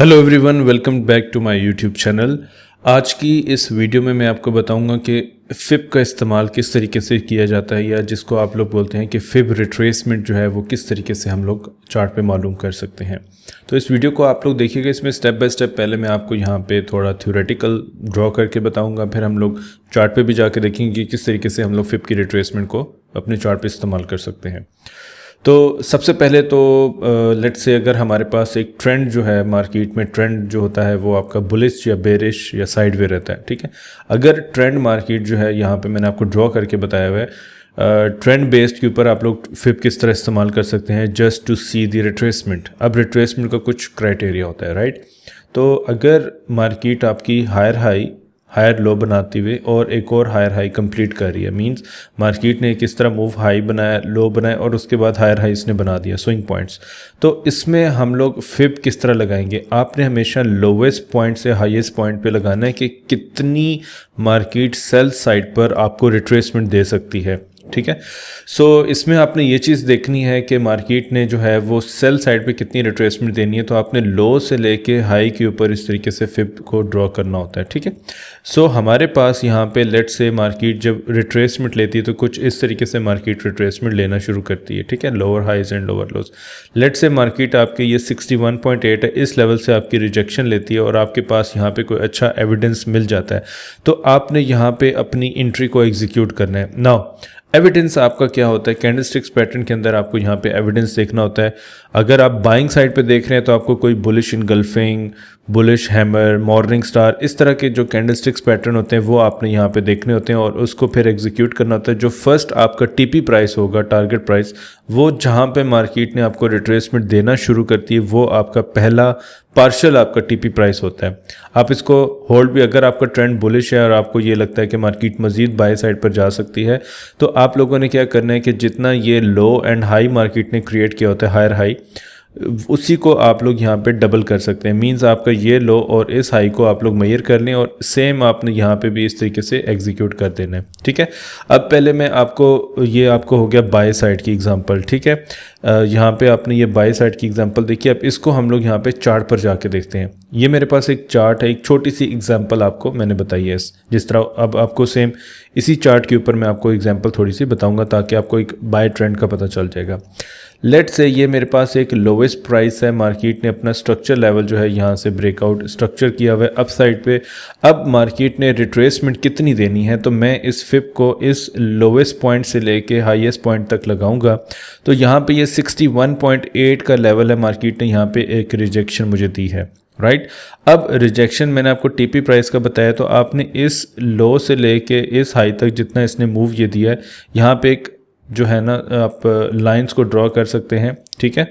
Hello everyone, welcome back to my YouTube channel. आज की इस वीडियो में मैं आपको बताऊंगा कि फिब का इस्तेमाल किस तरीके से किया जाता है, या जिसको आप लोग बोलते हैं कि फिब रिट्रेसमेंट जो है वो किस तरीके से हम लोग चार्ट पे मालूम कर सकते हैं। तो इस वीडियो को आप लोग देखिएगा। इसमें स्टेप बाय स्टेप पहले मैं आपको यहाँ पे थोड़ा थ्योरेटिकल ड्रॉ करके बताऊँगा, फिर हम लोग चार्ट पर भी जाके देखेंगे कि किस तरीके से हम लोग फिब की रिट्रेसमेंट को अपने चार्ट पर इस्तेमाल कर सकते हैं। तो सबसे पहले तो लेट्स से अगर हमारे पास एक ट्रेंड जो है, मार्केट में ट्रेंड जो होता है वो आपका बुलिश या बेरिश या साइडवे रहता है, ठीक है। अगर ट्रेंड मार्केट जो है, यहाँ पे मैंने आपको ड्रॉ करके बताया हुआ है ट्रेंड बेस्ड के ऊपर आप लोग फिब किस तरह इस्तेमाल कर सकते हैं just to see the retracement. अब रिट्रेसमेंट का कुछ क्राइटेरिया होता है, राइट। तो अगर मार्केट आपकी हायर लो बनाते हुए और एक और हायर हाई कंप्लीट कर रही है, मींस मार्केट ने किस तरह मूव हाई बनाया, लो बनाया और उसके बाद हायर हाई इसने बना दिया, स्विंग पॉइंट्स। तो इसमें हम लोग फिब किस तरह लगाएंगे, आपने हमेशा लोवेस्ट पॉइंट से हाईएस्ट पॉइंट पे लगाना है कि कितनी मार्केट सेल साइड पर आपको रिट्रेसमेंट दे सकती है, ठीक है। सो इसमें आपने ये चीज़ देखनी है कि मार्केट ने जो है वो सेल साइड पे कितनी रिट्रेसमेंट देनी है। तो आपने लो से लेके हाई के ऊपर इस तरीके से फिब को ड्रॉ करना होता है, ठीक है। सो हमारे पास यहाँ पे लेट से मार्केट जब रिट्रेसमेंट लेती है तो कुछ इस तरीके से मार्केट रिट्रेसमेंट लेना शुरू करती है, ठीक है। Lower highs and lower lows. Let's say market आपके ये 61.8 है, इस लेवल से आपकी रिजेक्शन लेती है और आपके पास यहाँ पे कोई अच्छा एविडेंस मिल जाता है तो आपने यहाँ पे अपनी एंट्री को एग्जीक्यूट करना है। नाउ एविडेंस आपका क्या होता है, कैंडलस्टिक्स पैटर्न के अंदर आपको यहाँ पे एविडेंस देखना होता है। अगर आप बाइंग साइड पे देख रहे हैं तो आपको कोई bullish engulfing, bullish hammer, morning star, इस तरह के जो कैंडलस्टिक्स पैटर्न होते हैं वो आपने यहाँ पे देखने होते हैं और उसको फिर एग्जीक्यूट करना होता है। जो फर्स्ट आपका टीपी प्राइस होगा, टारगेट प्राइस, वो जहाँ पे मार्केट ने आपको रिट्रेसमेंट देना शुरू करती है वो आपका पहला पार्शियल आपका टीपी प्राइस होता है। आप इसको होल्ड भी, अगर आपका ट्रेंड बुलिश है और आपको ये लगता है कि मार्केट मजीद बाय साइड पर जा सकती है तो आप लोगों ने क्या करना है कि जितना ये लो एंड हाई मार्केट ने क्रिएट किया होता है, हायर हाई, उसी को आप लोग यहाँ पे डबल कर सकते हैं। मींस आपका ये लो और इस हाई को आप लोग मेजर कर लें और सेम आपने यहाँ पे भी इस तरीके से एग्जीक्यूट कर देना है, ठीक है। अब पहले मैं आपको हो गया बाय साइड की एग्जांपल, ठीक है। यहाँ पे आपने ये बाय साइड की एग्जांपल देखी। अब इसको हम लोग यहाँ पे चार्ट पर जाके देखते हैं। ये मेरे पास एक चार्ट है, एक छोटी सी एग्जाम्पल आपको मैंने बताई है जिस तरह। अब आपको सेम इसी चार्ट के ऊपर मैं आपको एग्जाम्पल थोड़ी सी बताऊंगा ताकि आपको एक बाय ट्रेंड का पता चल जाएगा। लेट से ये मेरे पास एक लोवेस्ट प्राइस है, मार्केट ने अपना स्ट्रक्चर लेवल जो है यहाँ से ब्रेकआउट स्ट्रक्चर किया हुआ है अप साइड पे। अब मार्केट ने रिट्रेसमेंट कितनी देनी है तो मैं इस फिब को इस लोवेस्ट पॉइंट से लेके हाईएस्ट पॉइंट तक लगाऊंगा। तो यहाँ पे ये 61.8 का लेवल है, मार्केट ने यहाँ पे एक रिजेक्शन मुझे दी है, राइट। अब रिजेक्शन मैंने आपको टीपी प्राइस का बताया तो आपने इस लो से लेके इस हाई तक जितना इसने मूव ये दिया है, यहाँ पे एक जो है ना आप लाइंस को ड्रॉ कर सकते हैं, ठीक है।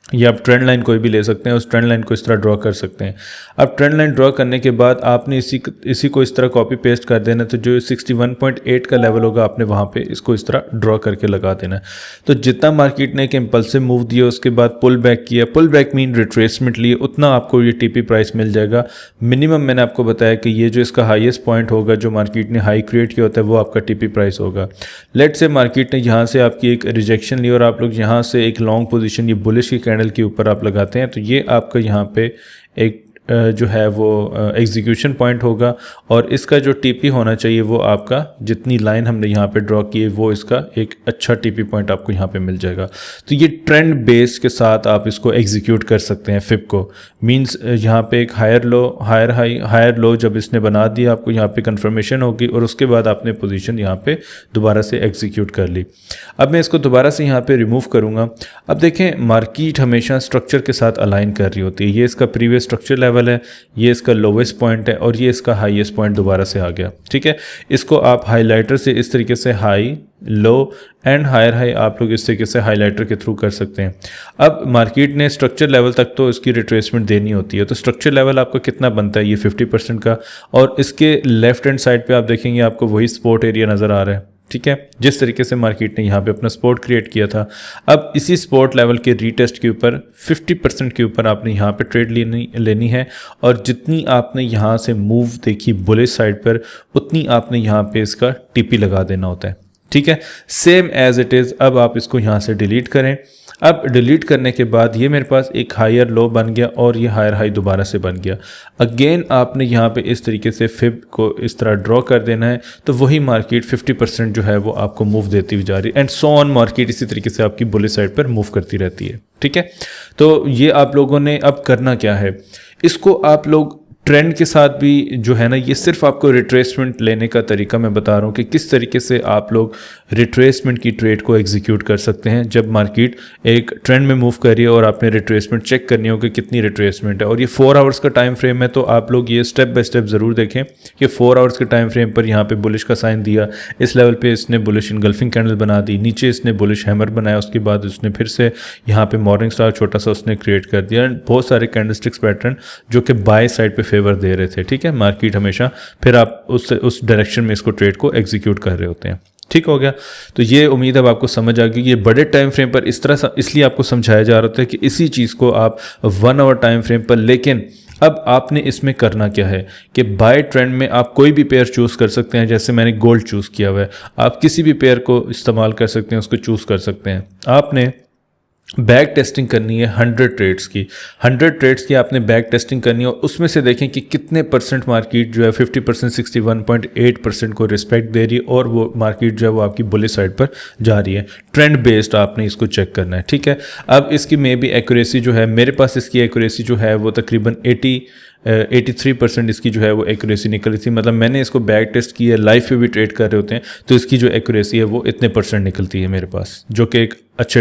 या आप ट्रेंड लाइन कोई भी ले सकते हैं, उस ट्रेंड लाइन को इस तरह ड्रॉ कर सकते हैं। अब ट्रेंड लाइन ड्रॉ करने के बाद आपने इसी को इस तरह कॉपी पेस्ट कर देना। तो जो 61.8 का लेवल होगा आपने वहाँ पे इसको इस तरह ड्रॉ करके लगा देना है। तो जितना मार्केट ने एक इम्पल्सिव मूव दिया, उसके बाद पुल बैक किया, पुल बैक मीन रिट्रेसमेंट लिए, उतना आपको ये टीपी प्राइस मिल जाएगा। मिनिमम मैंने आपको बताया कि ये जो इसका हाईएस्ट पॉइंट होगा, जो मार्केट ने हाई क्रिएट किया होता है, वो आपका टीपी प्राइस होगा। लेट से मार्केट ने यहाँ से आपकी एक रिजेक्शन ली और आप लोग यहाँ से एक लॉन्ग पोजिशन ये बुलिश की कैंडल के ऊपर आप लगाते हैं तो ये आपका यहाँ पे एक जो है वो एग्जीक्यूशन पॉइंट होगा और इसका जो टीपी होना चाहिए वो आपका, जितनी लाइन हमने यहाँ पे ड्रॉ की है वो इसका एक अच्छा टीपी पॉइंट आपको यहाँ पे मिल जाएगा। तो ये ट्रेंड बेस के साथ आप इसको एग्जीक्यूट कर सकते हैं फिब को। मींस यहाँ पे एक higher low, higher high, higher low जब इसने बना दिया आपको यहाँ पे कंफर्मेशन होगी और उसके बाद आपने पोजीशन यहाँ पे दोबारा से एग्जीक्यूट कर ली। अब मैं इसको दोबारा से यहाँ पे रिमूव करूँगा। अब देखें मार्केट हमेशा स्ट्रक्चर के साथ अलाइन कर रही होती है। ये इसका प्रीवियस स्ट्रक्चर लेवल है, ये इसका लोवेस्ट पॉइंट है और ये इसका हाईएस्ट पॉइंट दोबारा से आ गया, ठीक है। इसको आप हाईलाइटर से इस तरीके से high, low and higher high आप लोग इस तरीके से हाईलाइटर के थ्रू कर सकते हैं। अब मार्केट ने स्ट्रक्चर लेवल तक तो इसकी रिट्रेसमेंट देनी होती है, तो स्ट्रक्चर लेवल आपका कितना बनता है, ये 50% का। और इसके लेफ्ट हैंड साइड पे आप देखेंगे आपको वही सपोर्ट एरिया नज़र आ रहा है, ठीक है, जिस तरीके से मार्केट ने यहाँ पे अपना सपोर्ट क्रिएट किया था। अब इसी सपोर्ट लेवल के रीटेस्ट के ऊपर 50% के ऊपर आपने यहाँ पे ट्रेड लेनी है और जितनी आपने यहाँ से मूव देखी बुलिश साइड पर, उतनी आपने यहाँ पे इसका टीपी लगा देना होता है। ठीक है, सेम एज इट इज़। अब आप इसको यहाँ से डिलीट करें। अब डिलीट करने के बाद ये मेरे पास एक हायर लो बन गया और ये हायर हाई दोबारा से बन गया। अगेन आपने यहाँ पे इस तरीके से फिब को इस तरह ड्रॉ कर देना है, तो वही मार्केट 50% जो है वो आपको मूव देती हुई जा रही है, एंड सो ऑन मार्केट इसी तरीके से आपकी बुलिश साइड पर मूव करती रहती है। ठीक है, तो ये आप लोगों ने अब करना क्या है, इसको आप लोग ट्रेंड के साथ भी जो है ना, ये सिर्फ आपको रिट्रेसमेंट लेने का तरीका मैं बता रहा हूँ कि किस तरीके से आप लोग रिट्रेसमेंट की ट्रेड को एग्जीक्यूट कर सकते हैं जब मार्केट एक ट्रेंड में मूव कर रही है और आपने रिट्रेसमेंट चेक करनी हो कि कितनी रिट्रेसमेंट है। और ये 4 आवर्स का टाइम फ्रेम है, तो आप लोग ये स्टेप बाय स्टेप ज़रूर देखें कि 4 आवर्स के टाइम फ्रेम पर यहाँ पे बुलिश का साइन दिया, इस लेवल पे इसने बुलिश इनगल्फिंग कैंडल बना दी, नीचे इसने बुलिश हैमर बनाया, उसके बाद उसने फिर से यहाँ पे मॉर्निंग स्टार छोटा सा उसने क्रिएट कर दिया, बहुत सारे कैंडलस्टिक्स पैटर्न जो कि बाय साइड पे फेवर दे रहे थे। ठीक है, मार्केट हमेशा फिर आप उस डायरेक्शन में इसको ट्रेड को एग्जीक्यूट कर रहे होते हैं। ठीक हो गया, तो ये उम्मीद अब आपको समझ आ गई। ये बड़े टाइम फ्रेम पर इस तरह इसलिए आपको समझाया जा रहा था कि इसी चीज़ को आप 1 आवर टाइम फ्रेम पर, लेकिन अब आपने इसमें करना क्या है कि बाय ट्रेंड में आप कोई भी पेयर चूज़ कर सकते हैं। जैसे मैंने गोल्ड चूज़ किया हुआ है, आप किसी भी पेयर को इस्तेमाल कर सकते हैं, उसको चूज़ कर सकते हैं। आपने बैक टेस्टिंग करनी है 100 ट्रेड्स की, 100 ट्रेड्स की आपने बैक टेस्टिंग करनी है और उसमें से देखें कि कितने परसेंट मार्केट जो है 50% 61.8% को रिस्पेक्ट दे रही है और वो मार्केट जो है वो आपकी बुलिश साइड पर जा रही है। ट्रेंड बेस्ड आपने इसको चेक करना है। ठीक है, अब इसकी मे बी एक्यूरेसी जो है, मेरे पास इसकी एक्यूरेसी जो है वो तकरीबन 83% इसकी जो है वो एक्यूरेसी निकल रही थी। मतलब मैंने इसको बैक टेस्ट किया, लाइव पे भी ट्रेड कर रहे होते हैं तो इसकी जो एक्यूरेसी है वो इतने परसेंट निकलती है मेरे पास, जो कि एक अच्छे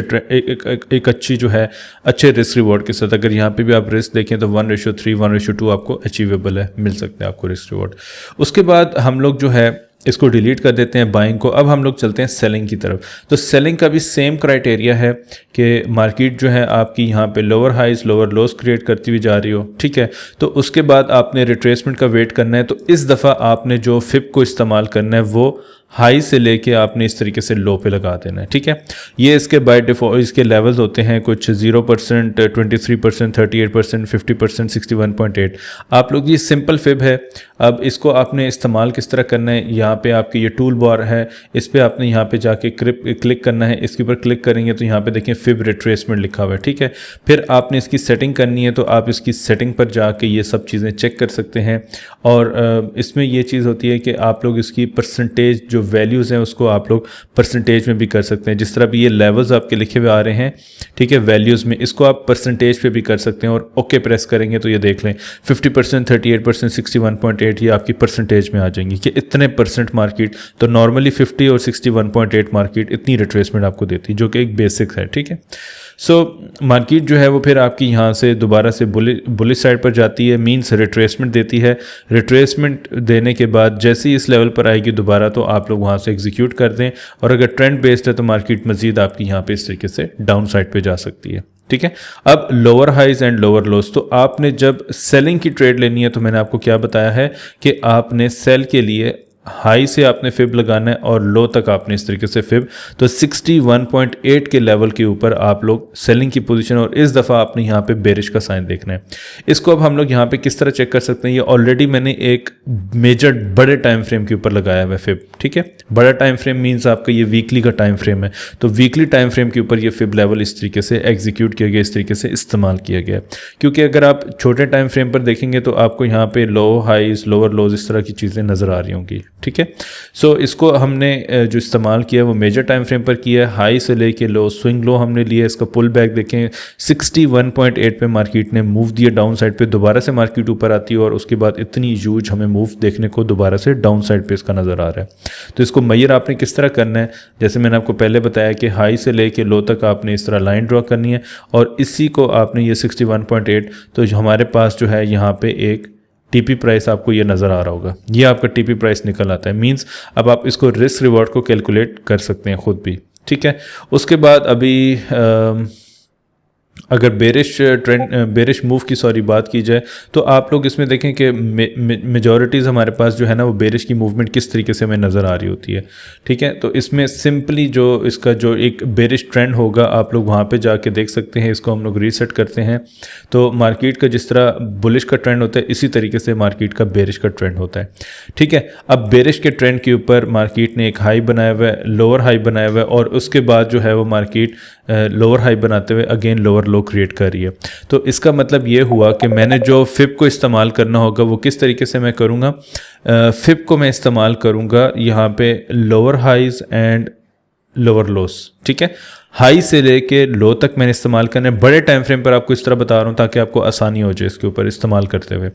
एक अच्छी जो है अच्छे रिस्क रिवॉर्ड के साथ। अगर यहाँ पे भी आप रिस्क देखें तो 1:3 1:2 आपको अचीवेबल है, मिल सकते हैं आपको रिस्क रिवॉर्ड। उसके बाद हम लोग जो है इसको डिलीट कर देते हैं बाइंग को। अब हम लोग चलते हैं सेलिंग की तरफ। तो सेलिंग का भी सेम क्राइटेरिया है कि मार्केट जो है आपकी यहाँ पे lower highs lower lows create करती हुई जा रही हो। ठीक है, तो उसके बाद आपने रिट्रेसमेंट का वेट करना है। तो इस दफ़ा आपने जो फिप को इस्तेमाल करना है वो हाई से लेके आपने इस तरीके से लो पे लगा देना है। ठीक है, ये इसके बाय डिफॉल्ट इसके लेवल्स होते हैं कुछ 0%, 23%, 38%, 50%, 61.8। आप लोग ये सिंपल फिब है। अब इसको आपने इस्तेमाल किस तरह करना है, यहाँ पे आपकी ये टूल बार है, इस पर आपने यहाँ पे जाके क्लिक करना है। इसके ऊपर क्लिक करेंगे तो यहाँ पे देखें फिब रिट्रेसमेंट लिखा हुआ है। ठीक है, फिर आपने इसकी सेटिंग करनी है, तो आप इसकी सेटिंग पर जाके ये सब चीज़ें चेक कर सकते हैं। और इसमें ये चीज़ होती है कि आप लोग इसकी परसेंटेज जो वैल्यूज़ हैं उसको आप लोग परसेंटेज में भी कर सकते हैं। जिस तरह भी ये लेवल्स आपके लिखे हुए आ रहे हैं, ठीक है, वैल्यूज़ में, इसको आप परसेंटेज पे भी कर सकते हैं और ओके प्रेस करेंगे तो ये देख लें 50%, 38%, 61.8 ये आपकी परसेंटेज में आ जाएंगी कि इतने परसेंट मार्केट। तो नॉर्मली 50 और 61.8 मार्केट इतनी रिट्रेसमेंट आपको देती है, जो कि एक बेसिक है। ठीक है, सो मार्केट जो है वो फिर आपकी यहाँ से दोबारा से बुलिश साइड पर जाती है, मींस रिट्रेसमेंट देती है। रिट्रेसमेंट देने के बाद जैसे ही इस लेवल पर आएगी दोबारा, तो आप लोग वहाँ से एग्जीक्यूट कर दें। और अगर ट्रेंड बेस्ड है तो मार्केट मजीद आपकी यहाँ पे इस तरीके से डाउन साइड पे जा सकती है। ठीक है, अब lower highs and lower lows, तो आपने जब सेलिंग की ट्रेड लेनी है तो मैंने आपको क्या बताया है कि आपने सेल के लिए हाई से आपने फिब लगाना है और लो तक आपने इस तरीके से फिब। तो 61.8 के लेवल के ऊपर आप लोग सेलिंग की पोजीशन, और इस दफ़ा आपने यहाँ पे बेरिश का साइन देखना है। इसको अब हम लोग यहाँ पे किस तरह चेक कर सकते हैं, ये ऑलरेडी मैंने एक मेजर बड़े टाइम फ्रेम के ऊपर लगाया हुआ है फिब। ठीक है, बड़ा टाइम फ्रेम मीन्स आपका ये वीकली का टाइम फ्रेम है, तो वीकली टाइम फ्रेम के ऊपर ये फिब लेवल इस तरीके से एग्जीक्यूट किया गया, इस तरीके से इस्तेमाल किया गया। क्योंकि अगर आप छोटे टाइम फ्रेम पर देखेंगे तो आपको यहाँ पे लो हाइज लोअर लोज इस तरह की चीज़ें नज़र आ रही होंगी। ठीक है, सो इसको हमने जो इस्तेमाल किया वो मेजर टाइम फ्रेम पर किया है। हाई से लेके लो, स्विंग लो हमने लिया। इसका पुल बैक देखें 61.8 पे मार्केट ने मूव दिया डाउन साइड पे, दोबारा से मार्केट ऊपर आती है और उसके बाद इतनी ह्यूज हमें मूव देखने को दोबारा से डाउन साइड पे इसका नज़र आ रहा है। तो इसको मेजर आपने किस तरह करना है, जैसे मैंने आपको पहले बताया कि हाई से लेके लो तक आपने इस तरह लाइन ड्रॉ करनी है और इसी को आपने ये 61.8, तो हमारे पास जो है यहाँ पे एक टीपी प्राइस आपको ये नज़र आ रहा होगा, ये आपका टीपी प्राइस निकल आता है। मींस अब आप इसको रिस्क रिवॉर्ड को कैलकुलेट कर सकते हैं खुद भी। ठीक है, उसके बाद अभी अगर बेरिश मूव की बात की जाए तो आप लोग इसमें देखें कि मेजॉरिटीज़ हमारे पास जो है ना वो बेरिश की मूवमेंट किस तरीके से हमें नज़र आ रही होती है। ठीक है, तो इसमें सिंपली जो इसका जो एक बेरिश ट्रेंड होगा आप लोग वहाँ पे जाके देख सकते हैं। इसको हम लोग रीसेट करते हैं तो मार्केट का जिस तरह बुलिश का ट्रेंड होता है इसी तरीके से मार्केट का बेरिश का ट्रेंड होता है। ठीक है, अब बेरिश के ट्रेंड के ऊपर मार्केट ने एक हाई बनाया हुआ है, लोअर हाई बनाया हुआ है, और उसके बाद जो है वो मार्केट लोअर हाई बनाते हुए अगेन लोअर लो क्रिएट कर रही है। तो इसका मतलब ये हुआ कि मैंने जो फिप को इस्तेमाल करना होगा वो किस तरीके से मैं करूँगा। फिप को मैं इस्तेमाल करूँगा यहाँ पे lower highs and lower lows. ठीक है, हाई से लेके लो तक मैंने इस्तेमाल करना है। बड़े टाइम फ्रेम पर आपको इस तरह बता रहा हूँ ताकि आपको आसानी हो जाए इसके ऊपर इस्तेमाल करते हुए।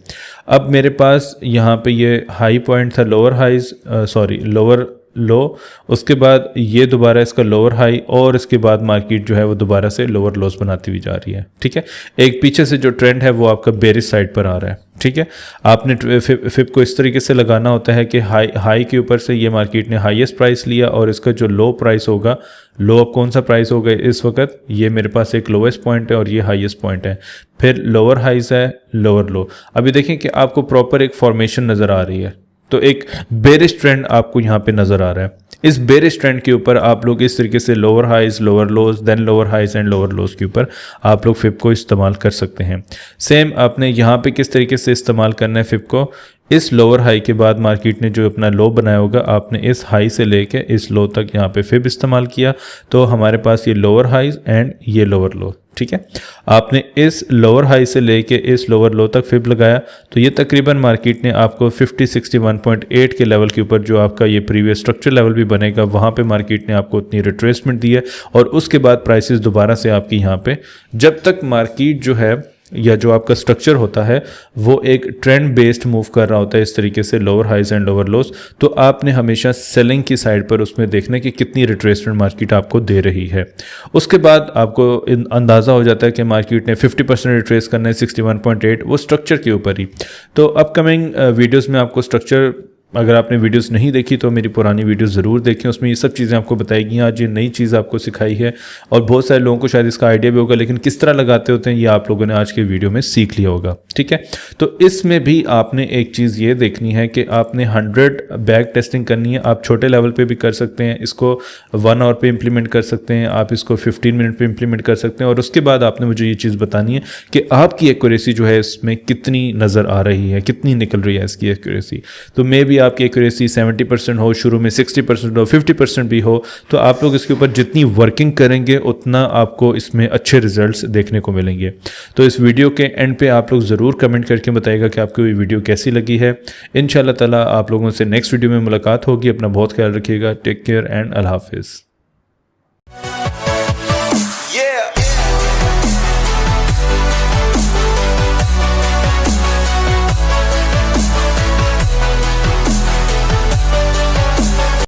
अब मेरे पास यहाँ पे ये हाई पॉइंट था लोअर हाइज, लोअर लो, उसके बाद ये दोबारा इसका लोअर हाई, और इसके बाद मार्केट जो है वो दोबारा से लोअर लोस बनाती हुई जा रही है। ठीक है, एक पीछे से जो ट्रेंड है वो आपका बेरिश साइड पर आ रहा है। ठीक है, आपने फिप को इस तरीके से लगाना होता है कि हाई के ऊपर से ये मार्केट ने हाईएस्ट प्राइस लिया, और इसका जो लो प्राइस होगा, लो अब कौन सा प्राइस होगा इस वक्त, ये मेरे पास एक लोएस्ट पॉइंट है और ये हाईएस्ट पॉइंट है, फिर लोअर हाइज है, लोअर लो। अभी देखें कि आपको प्रॉपर एक फॉर्मेशन नज़र आ रही है, तो एक बेरिश ट्रेंड आपको यहाँ पे नज़र आ रहा है। इस बेरिश ट्रेंड के ऊपर आप लोग इस तरीके से lower highs, lower lows, then lower highs and lower lows के ऊपर आप लोग फिप को इस्तेमाल कर सकते हैं। सेम आपने यहाँ पे किस तरीके से इस्तेमाल करना है फिप को, इस लोअर हाई के बाद मार्केट ने जो अपना लो बनाया होगा आपने इस हाई से लेके इस लो तक यहाँ पे फिप इस्तेमाल किया, तो हमारे पास ये लोअर हाइज एंड ये लोअर लो। ठीक है, आपने इस लोअर हाई से लेके इस लोअर लो तक फिप लगाया, तो ये तकरीबन मार्केट ने आपको 5061.8 के लेवल के ऊपर जो आपका ये प्रीवियस स्ट्रक्चर लेवल भी बनेगा वहाँ पे मार्केट ने आपको उतनी रिट्रेसमेंट दी है, और उसके बाद प्राइसेस दोबारा से आपकी यहाँ पे, जब तक मार्केट जो है या जो आपका स्ट्रक्चर होता है वो एक ट्रेंड बेस्ड मूव कर रहा होता है इस तरीके से lower highs and lower lows, तो आपने हमेशा सेलिंग की साइड पर उसमें देखना कि कितनी रिट्रेसमेंट मार्केट आपको दे रही है। उसके बाद आपको अंदाज़ा हो जाता है कि मार्केट ने 50% रिट्रेस करना है 61.8 वो स्ट्रक्चर के ऊपर ही। तो अपकमिंग वीडियोज़ में आपको स्ट्रक्चर, अगर आपने वीडियोस नहीं देखी तो मेरी पुरानी वीडियोस ज़रूर देखें, उसमें ये सब चीज़ें आपको बताई गई। आज ये नई चीज़ आपको सिखाई है और बहुत सारे लोगों को शायद इसका आइडिया भी होगा, लेकिन किस तरह लगाते होते हैं ये आप लोगों ने आज के वीडियो में सीख लिया होगा। ठीक है, तो इसमें भी आपने एक चीज़ ये देखनी है कि आपने 100 बैग टेस्टिंग करनी है। आप छोटे लेवल पर भी कर सकते हैं, इसको 1 आवर पर इम्प्लीमेंट कर सकते हैं, आप इसको 15 मिनट पर इम्प्लीमेंट कर सकते हैं, और उसके बाद आपने मुझे ये चीज़ बतानी है कि आपकी एक्यूरेसी जो है इसमें कितनी नज़र आ रही है, कितनी निकल रही है इसकी एक्यूरेसी। तो मे भी आपकी एक्यूरेसी 70% हो, शुरू में 60% हो, 50% भी हो, तो आप लोग इसके ऊपर जितनी वर्किंग करेंगे उतना आपको इसमें अच्छे रिजल्ट्स देखने को मिलेंगे। तो इस वीडियो के एंड पे आप लोग ज़रूर कमेंट करके बताइएगा कि आपको ये वीडियो कैसी लगी है। इंशाल्लाह ताला आप लोगों से नेक्स्ट वीडियो में मुलाकात होगी। अपना बहुत ख्याल रखिएगा। टेक केयर एंड अल्लाह हाफिज़।